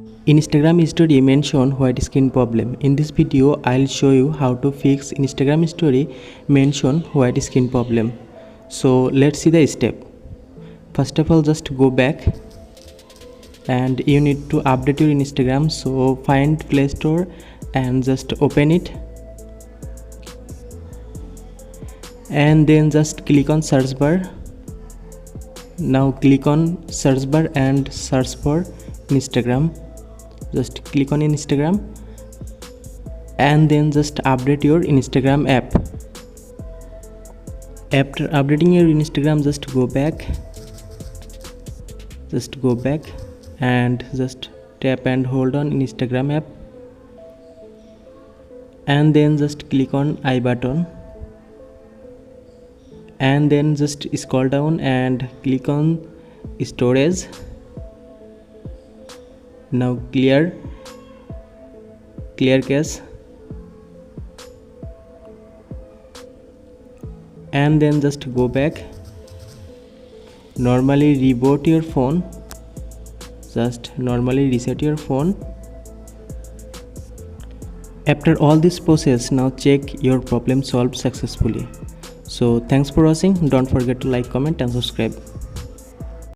Instagram story mention white skin problem. In this video, I'll show you how to fix Instagram story mention white skin problem. So let's see the step. First of all, just go back and you need to update your Instagram. So find Play Store and just open it. And then just click on search bar. Now click on search bar and search for Instagram. Just click on Instagram and then just update your Instagram app. After updating your Instagram, just go back and just tap and hold on Instagram app and then just click on I button and then just scroll down and click on storage. Now clear cache and then just go back. Normally reboot your phone, just normally reset your phone. After all this process, now check your problem solved successfully. So thanks for watching. Don't forget to like, comment and subscribe.